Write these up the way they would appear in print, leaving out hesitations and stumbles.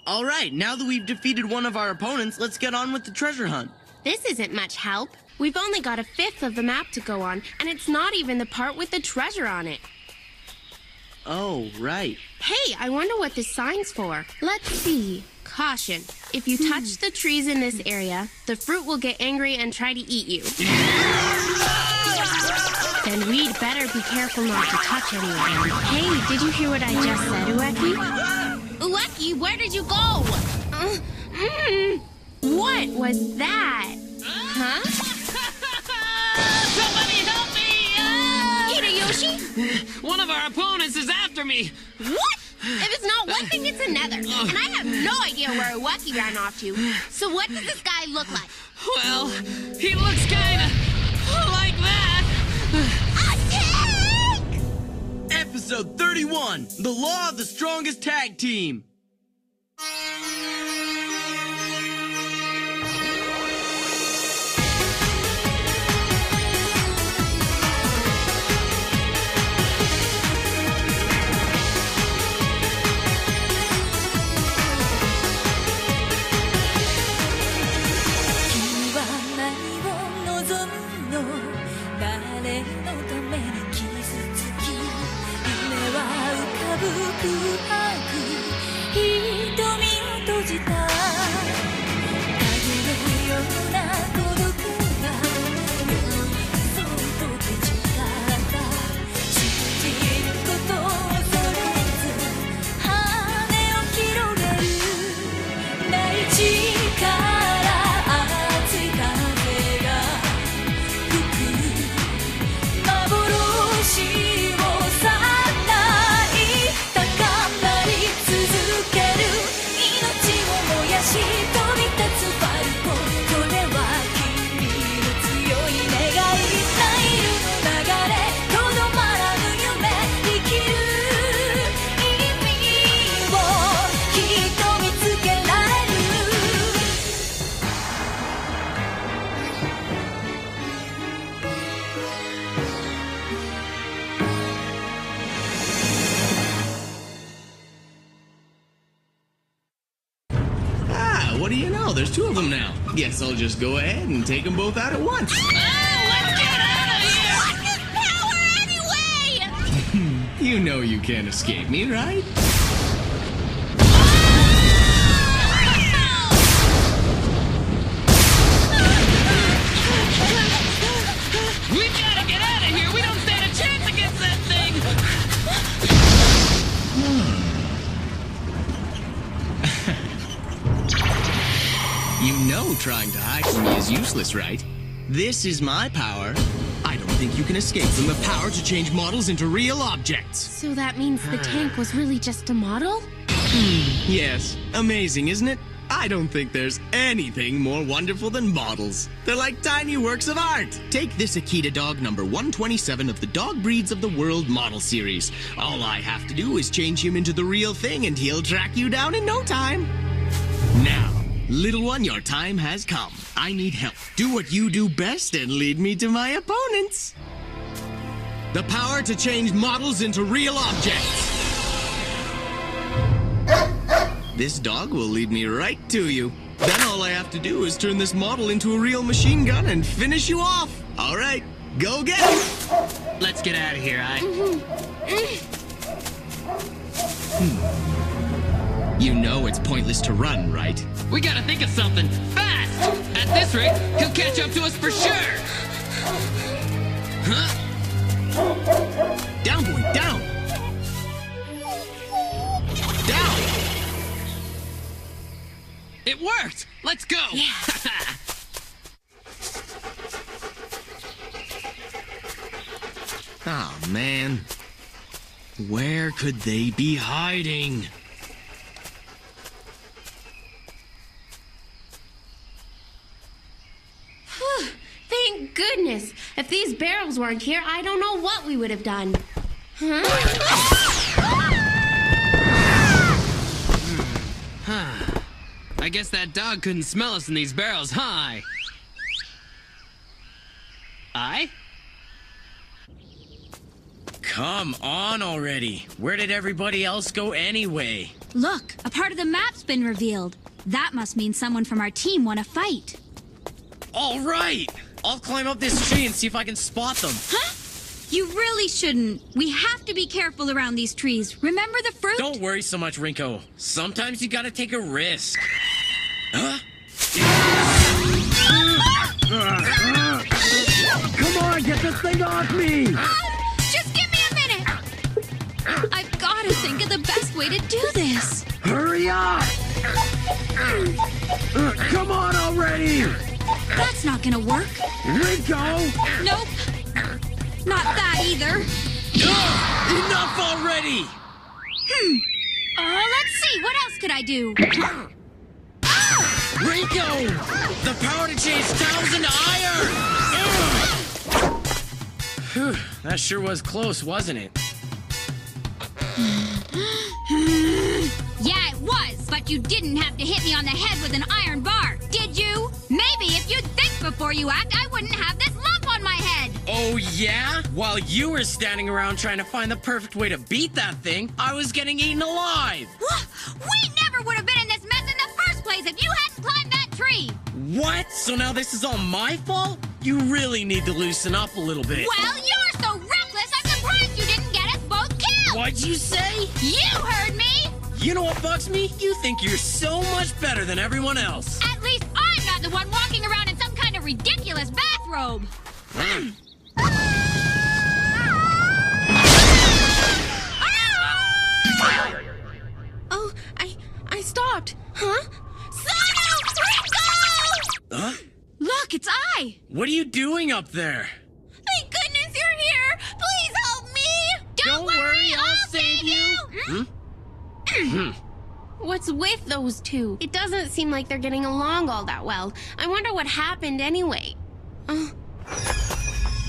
All right, now that we've defeated one of our opponents, let's get on with the treasure hunt. This isn't much help. We've only got a fifth of the map to go on, and it's not even the part with the treasure on it. Oh, right. Hey, I wonder what this sign's for. Let's see. Caution. If you touch the trees in this area, the fruit will get angry and try to eat you. Then we'd better be careful not to touch any of them. Hey, did you hear what I just said, Ueki? Ueki, where did you go? What was that? Huh? Somebody help me! Hideyoshi? One of our opponents is after me. What? If it's not one thing, it's another. And I have no idea where Ueki ran off to. So what does this guy look like? Well, he looks kinda like that. A tank! Episode 31, The Law of the Strongest Tag Team. What do you know? There's two of them now. Guess I'll just go ahead and take them both out at once. Oh, let's get out of here! What's his power anyway? You know you can't escape me, right? We gotta get out of here! We don't stand a chance against that thing! You know trying to hide from me is useless, right? This is my power. I don't think you can escape from the power to change models into real objects. So that means the tank was really just a model? Yes. Amazing, isn't it? I don't think there's anything more wonderful than models. They're like tiny works of art. Take this Akita dog number 127 of the Dog Breeds of the World model series. All I have to do is change him into the real thing and he'll track you down in no time. Now, little one, your time has come. I need help. Do what you do best and lead me to my opponents. The power to change models into real objects. This dog will lead me right to you. Then all I have to do is turn this model into a real machine gun and finish you off. All right, go get it. Let's get out of here, You know it's pointless to run, right? We gotta think of something fast! At this rate, he'll catch up to us for sure! Huh? Down, boy, down! Down! It worked! Let's go! Yeah. Oh, man. Where could they be hiding? Thank goodness. If these barrels weren't here, I don't know what we would have done. Huh? I guess that dog couldn't smell us in these barrels, huh? I? Come on already. Where did everybody else go anyway? Look, a part of the map's been revealed. That must mean someone from our team won a fight. All right! I'll climb up this tree and see if I can spot them. Huh? You really shouldn't. We have to be careful around these trees. Remember the fruit? Don't worry so much, Rinko. Sometimes you gotta take a risk. Huh? Come on, get this thing off me! Just give me a minute! I've gotta think of the best way to do this. Hurry up! Come on already! That's not gonna work. Rinko! Nope. Not that either. Enough already! Let's see. What else could I do? Rinko! The power to change towels into iron! Whew, that sure was close, wasn't it? Yeah, it was, but you didn't have to hit me on the head with an iron bar, did you? Maybe if you'd think before you act, I wouldn't have this lump on my head. Oh, yeah? While you were standing around trying to find the perfect way to beat that thing, I was getting eaten alive! We never would have been in this mess in the first place if you hadn't climbed that tree! What? So now this is all my fault? You really need to loosen up a little bit. Well, you're so reckless, I'm surprised you didn't get us both killed! What'd you say? You heard me! You know what bugs me? You think you're so much better than everyone else. At least I'm not the one walking around in some kind of ridiculous bathrobe! Oh, I stopped. Huh? Huh? Look, it's I! What are you doing up there? Thank goodness you're here! Please help me! Don't worry, I'll save you! What's with those two? It doesn't seem like they're getting along all that well. I wonder what happened anyway.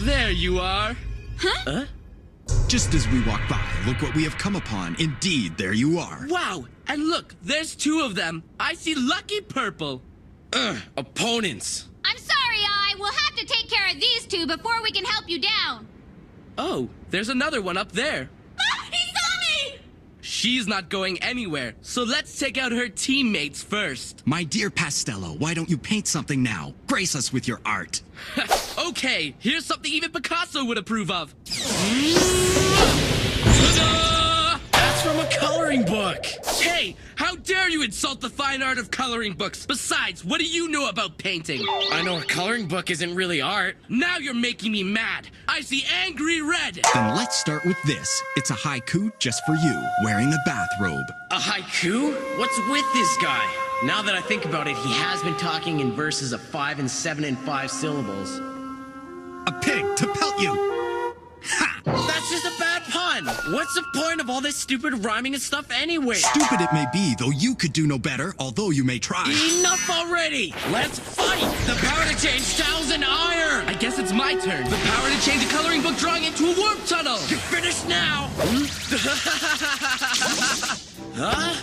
There you are. Huh? Just as we walk by, look what we have come upon. Indeed, there you are. Wow, and look, there's two of them. I see Lucky Purple. Opponents. I'm sorry, I will have to take care of these two before we can help you down. Oh, there's another one up there. He saw me! She's not going anywhere, so let's take out her teammates first. My dear Pastello, why don't you paint something now? Grace us with your art. Okay, here's something even Picasso would approve of. That's from a coloring book. Hey, how dare you insult the fine art of coloring books? Besides, what do you know about painting? I know a coloring book isn't really art. Now you're making me mad. I see angry red. Then let's start with this. It's a haiku just for you, wearing a bathrobe. A haiku? What's with this guy? Now that I think about it, he has been talking in verses of 5 and 7 and 5 syllables. A pig to pelt you! Ha! That's just a bad pun. What's the point of all this stupid rhyming and stuff anyway? Stupid it may be, though you could do no better, although you may try. Enough already! Let's fight! The power to change towels into iron! I guess it's my turn. The power to change a coloring book drawing into a warp tunnel. You're finished now! Huh?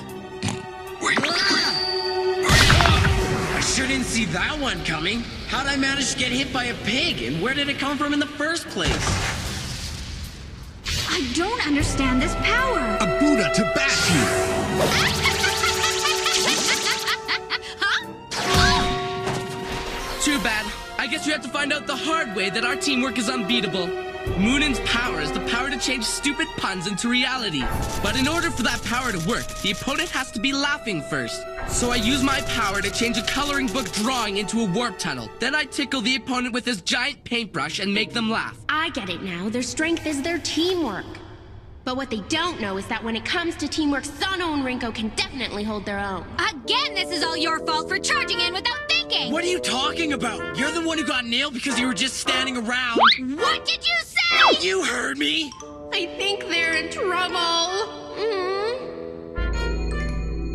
I sure didn't see that one coming. How'd I manage to get hit by a pig, and where did it come from in the first place? I don't understand this power. A Buddha to bash you! Too bad. I guess you have to find out the hard way that our teamwork is unbeatable. Moonin's power is the power to change stupid puns into reality. But in order for that power to work, the opponent has to be laughing first. So I use my power to change a coloring book drawing into a warp tunnel. Then I tickle the opponent with this giant paintbrush and make them laugh. I get it now. Their strength is their teamwork. But what they don't know is that when it comes to teamwork, Sano and Rinko can definitely hold their own. Again, this is all your fault for charging in without thinking. What are you talking about? You're the one who got nailed because you were just standing around. What did you say? You heard me! I think they're in trouble.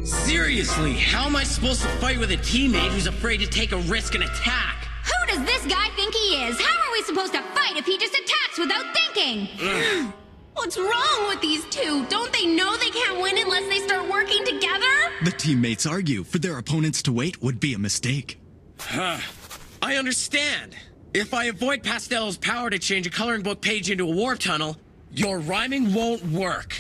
Seriously, how am I supposed to fight with a teammate who's afraid to take a risk and attack? Who does this guy think he is? How are we supposed to fight if he just attacks without thinking? What's wrong with these two? Don't they know they can't win unless they start working together? The teammates argue. For their opponents to wait would be a mistake. I understand. If I avoid Pastello's power to change a coloring book page into a warp tunnel, your rhyming won't work.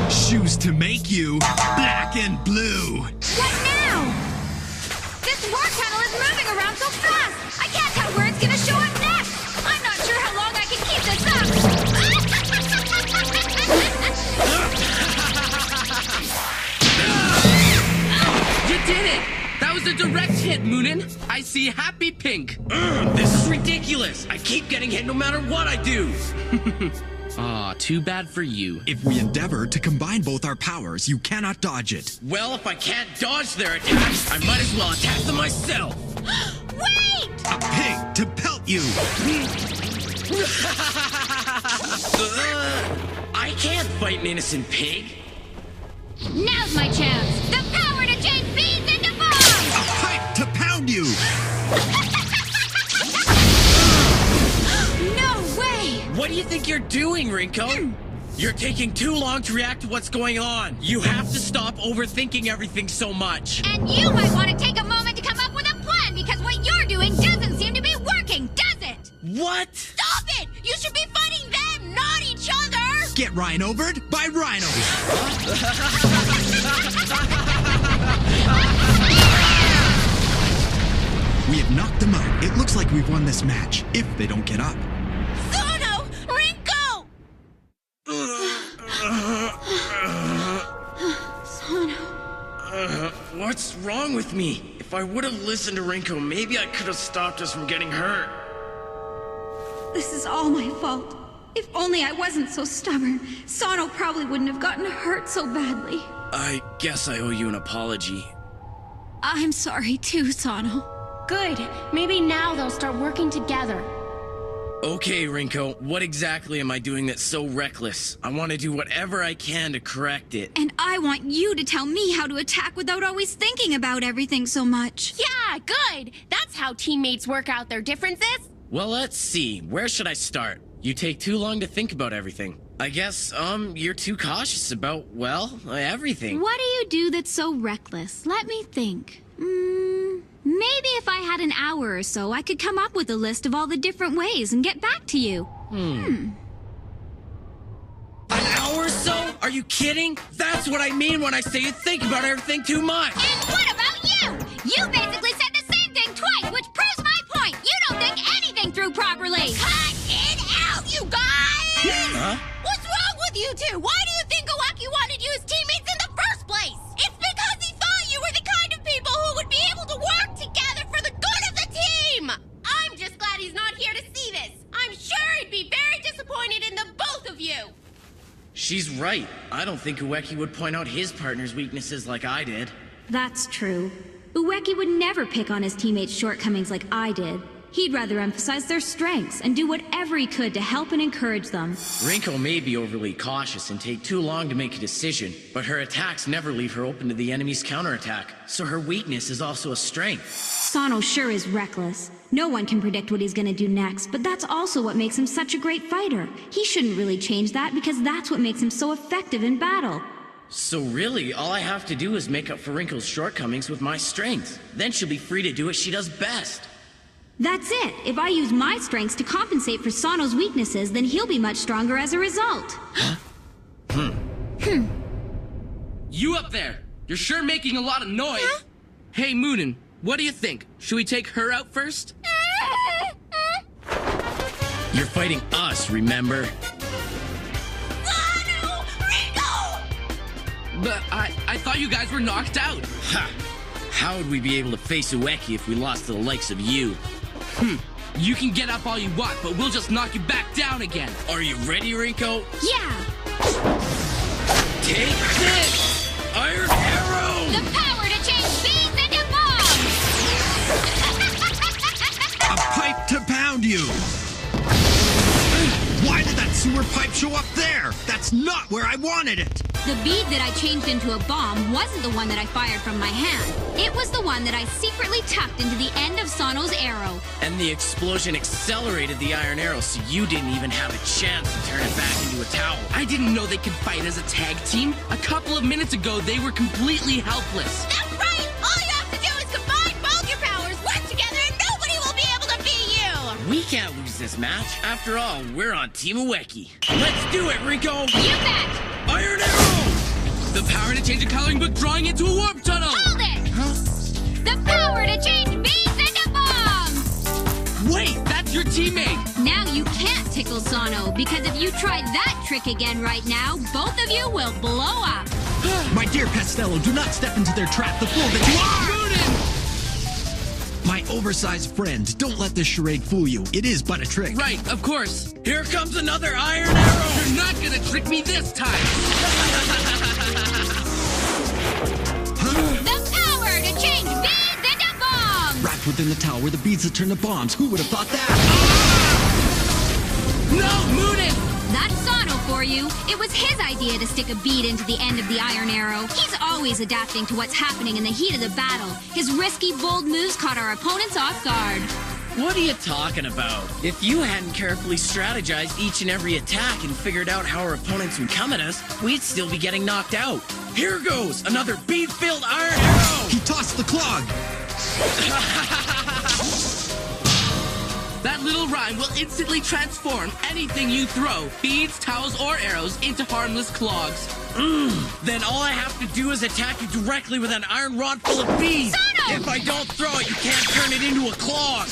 Shoes to make you black and blue. What now? This warp tunnel is moving around so fast. I can't tell where it's gonna show up next. I'm not sure how long I can keep this up. You did it! That was a direct hit, Moonin. I see happy pink. This is ridiculous. I keep getting hit no matter what I do. Aw, too bad for you. If we endeavor to combine both our powers, you cannot dodge it. Well, if I can't dodge their attacks, I might as well attack them myself. Wait! A pig to pelt you. I can't fight an innocent pig. Now's my chance. The power to change beans into bombs! A pipe to pound you. No way! What do you think you're doing, Rinko? You're taking too long to react to what's going on. You have to stop overthinking everything so much. And you might want to take a moment to come up with a plan, because what you're doing doesn't seem to be working, does it? What? Stop it! You should be fighting them, not each other! Get Rhino-vered by rhinos. We have knocked them out. It looks like we've won this match, if they don't get up. Sono! Rinko! Sono. What's wrong with me? If I would have listened to Rinko, maybe I could have stopped us from getting hurt. This is all my fault. If only I wasn't so stubborn, Sono probably wouldn't have gotten hurt so badly. I guess I owe you an apology. I'm sorry too, Sono. Good. Maybe now they'll start working together. Okay, Rinko, what exactly am I doing that's so reckless? I want to do whatever I can to correct it. And I want you to tell me how to attack without always thinking about everything so much. Yeah, good. That's how teammates work out their differences. Well, let's see. Where should I start? You take too long to think about everything. I guess, you're too cautious about, well, everything. What do you do that's so reckless? Let me think. Maybe if I had an hour or so, I could come up with a list of all the different ways and get back to you. An hour or so? Are you kidding? That's what I mean when I say you think about everything too much. And what about you? You basically said the same thing twice, which proves my point. You don't think anything through properly. Cut it out, you guys! Huh? What's wrong with you two? Why do you think Ueki wanted you as teammates in the first place? It's because he thought you were the kind of people who would be able to work together for the good of the team! I'm just glad he's not here to see this. I'm sure he'd be very disappointed in the both of you. She's right. I don't think Ueki would point out his partner's weaknesses like I did. That's true. Ueki would never pick on his teammates' shortcomings like I did. He'd rather emphasize their strengths and do whatever he could to help and encourage them. Rinko may be overly cautious and take too long to make a decision, but her attacks never leave her open to the enemy's counterattack, so her weakness is also a strength. Sono sure is reckless. No one can predict what he's gonna do next, but that's also what makes him such a great fighter. He shouldn't really change that because that's what makes him so effective in battle. So really, all I have to do is make up for Rinko's shortcomings with my strengths. Then she'll be free to do what she does best. That's it. If I use my strengths to compensate for Sono's weaknesses, then he'll be much stronger as a result. You up there! You're sure making a lot of noise! Huh? Hey, Moonin, what do you think? Should we take her out first? You're fighting us, remember? Sono! Rinko! But I thought you guys were knocked out. Ha! How would we be able to face Ueki if we lost to the likes of you? You can get up all you want, but we'll just knock you back down again. Are you ready, Rinko? Yeah! Take this! Iron Arrow! The power to change beans into bombs! A pipe to pound you. Why did that sewer pipe show up there? That's not where I wanted it. The bead that I changed into a bomb wasn't the one that I fired from my hand. It was the one that I secretly tucked into the end of Sono's arrow. And the explosion accelerated the Iron Arrow, so you didn't even have a chance to turn it back into a towel. I didn't know they could fight as a tag team. A couple of minutes ago, they were completely helpless. That's right! All you have to do is combine both your powers, work together, and nobody will be able to beat you! We can't lose this match. After all, we're on Team Ueki. Let's do it, Rinko! You bet! Iron Arrow! The power to change a coloring book drawing into a warp tunnel! Hold it! Huh? The power to change beans into bombs! Wait, that's your teammate! Now you can't tickle Sano, because if you try that trick again right now, both of you will blow up. My dear Pastello, do not step into their trap, the fool that you are! Moonin! My oversized friend, don't let this charade fool you. It is but a trick. Right, of course. Here comes another Iron Arrow! You're not gonna trick me this time! The power to change beans into bombs! Wrapped within the tower, the beads that turn to bombs. Who would have thought that? No, Moonin! That's Sano for you. It was his idea to stick a bead into the end of the Iron Arrow. He's always adapting to what's happening in the heat of the battle. His risky, bold moves caught our opponents off guard. What are you talking about? If you hadn't carefully strategized each and every attack and figured out how our opponents would come at us, we'd still be getting knocked out. Here goes, another bead-filled Iron Arrow! He tossed the clog. That little rhyme will instantly transform anything you throw, beads, towels, or arrows, into harmless clogs. Then all I have to do is attack you directly with an iron rod full of beads. Sono! If I don't throw it, you can't turn it into a clog.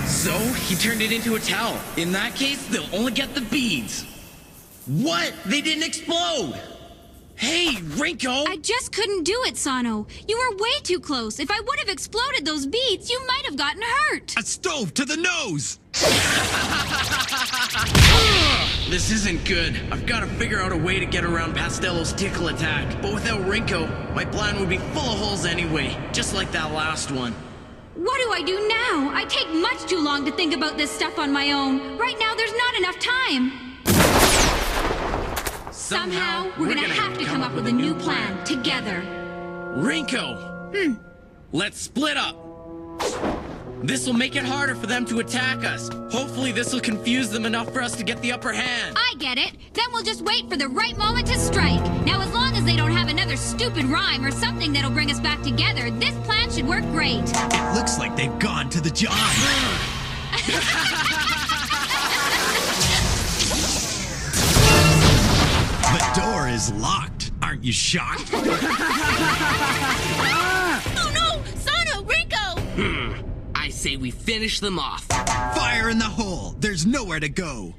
So, he turned it into a towel. In that case, they'll only get the beads. What? They didn't explode! Hey, Rinko! I just couldn't do it, Sano. You were way too close. If I would have exploded those beads, you might have gotten hurt. A stove to the nose. This isn't good. I've got to figure out a way to get around Pastello's tickle attack. But without Rinko, my plan would be full of holes anyway, just like that last one. What do I do now? I take much too long to think about this stuff on my own. Right now, there's not enough time. Somehow, we're gonna have to come up with a new plan, together. Rinko! Let's split up! This will make it harder for them to attack us. Hopefully this will confuse them enough for us to get the upper hand. I get it. Then we'll just wait for the right moment to strike. Now, as long as they don't have another stupid rhyme or something that'll bring us back together, this plan should work great. It looks like they've gone to the job. The door is locked. Aren't you shocked? Oh no! Sano! Rinko! I say we finish them off. Fire in the hole. There's nowhere to go.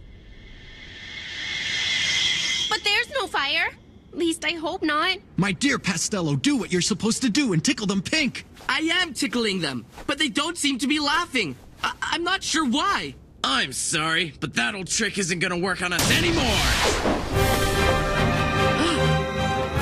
But there's no fire. At least I hope not. My dear Pastello, do what you're supposed to do and tickle them pink. I am tickling them, but they don't seem to be laughing. I'm not sure why. I'm sorry, but that old trick isn't gonna work on us anymore!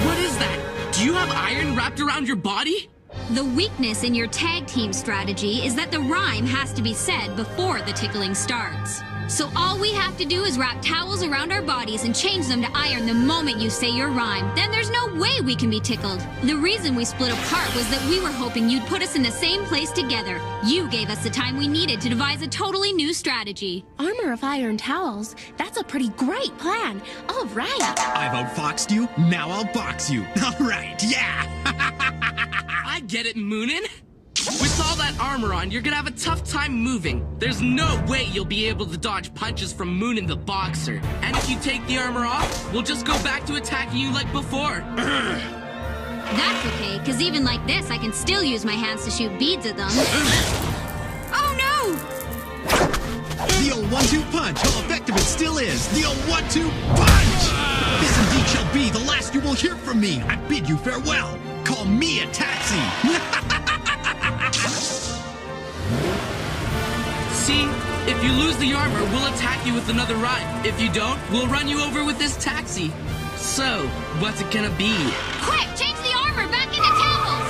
What is that? Do you have iron wrapped around your body? The weakness in your tag team strategy is that the rhyme has to be said before the tickling starts. So all we have to do is wrap towels around our bodies and change them to iron the moment you say your rhyme. Then there's no way we can be tickled. The reason we split apart was that we were hoping you'd put us in the same place together. You gave us the time we needed to devise a totally new strategy. Armor of iron towels. That's a pretty great plan. All right. I've outfoxed you, now I'll box you. All right, yeah. I get it, Moonin. With all that armor on, you're gonna have a tough time moving. There's no way you'll be able to dodge punches from Moonin the Boxer. And if you take the armor off, we'll just go back to attacking you like before. That's okay, because even like this, I can still use my hands to shoot beads at them. Oh no! The old 1-2 punch, how effective it still is. The old 1-2 punch! This indeed shall be the last you will hear from me. I bid you farewell. Call me a taxi. See? If you lose the armor, we'll attack you with another rhyme. If you don't, we'll run you over with this taxi. So, what's it gonna be? Quick, change the armor back into towels!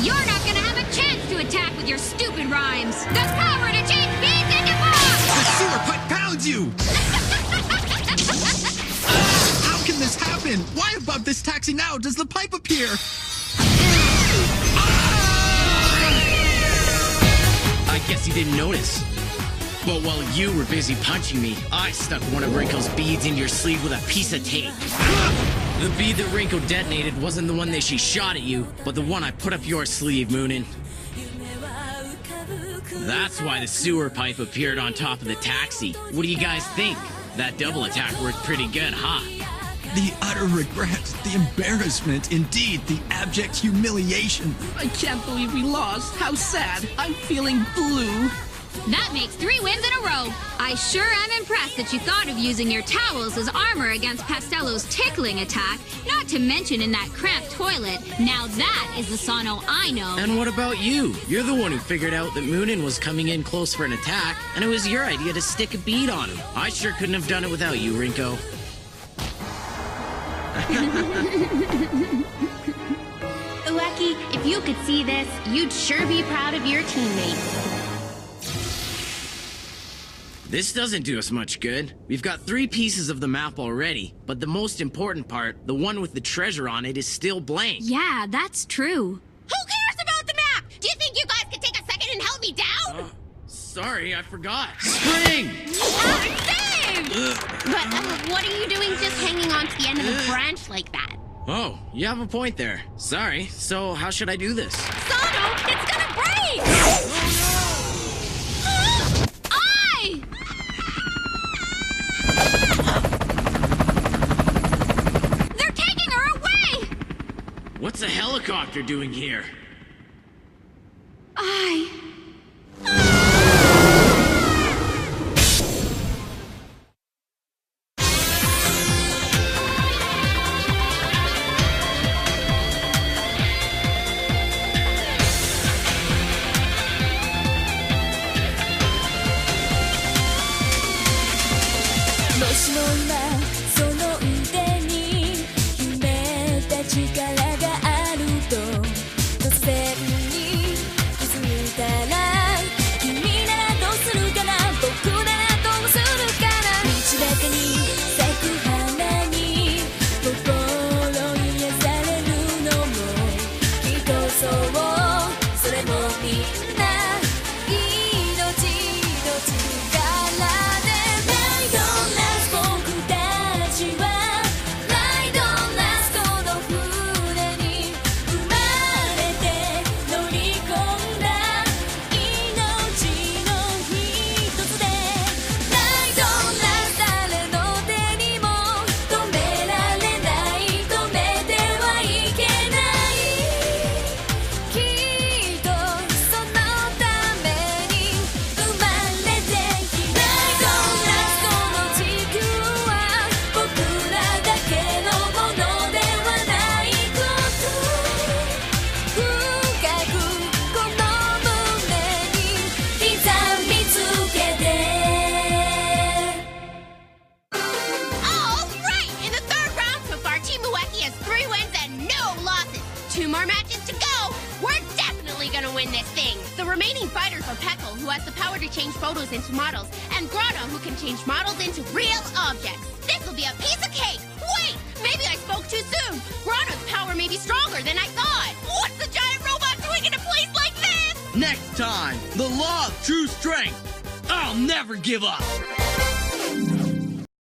You're not gonna have a chance to attack with your stupid rhymes. The power to change beads into bombs! The sewer pipe pounds you! How can this happen? Why above this taxi now does the pipe appear? I guess you didn't notice. But while you were busy punching me, I stuck one of Rinko's beads into your sleeve with a piece of tape. The bead that Rinko detonated wasn't the one that she shot at you, but the one I put up your sleeve, Moonin. That's why the sewer pipe appeared on top of the taxi. What do you guys think? That double attack worked pretty good, huh? The utter regret, the embarrassment, indeed, the abject humiliation. I can't believe we lost. How sad. I'm feeling blue. That makes 3 wins in a row. I sure am impressed that you thought of using your towels as armor against Pastello's tickling attack, not to mention in that cramped toilet. Now that is the Sano I know. And what about you? You're the one who figured out that Moonin was coming in close for an attack, and it was your idea to stick a bead on him. I sure couldn't have done it without you, Rinko. Ueki, if you could see this, you'd sure be proud of your teammates. This doesn't do us much good. We've got 3 pieces of the map already, but the most important part, the one with the treasure on it, is still blank. Yeah, that's true. Who cares about the map? Do you think you guys could take a second and help me down? Sorry, I forgot. Spring! Same! But what are you doing just hanging on to the end of the branch like that? Oh, you have a point there. Sorry. So how should I do this? Sano, it's gonna break! Aye! They're taking her away! What's a helicopter doing here? Aye. Change photos into models, and Grotto, who can change models into real objects. This will be a piece of cake! Wait! Maybe I spoke too soon! Grotto's power may be stronger than I thought! What's the giant robot doing in a place like this? Next time, the law of true strength. I'll never give up.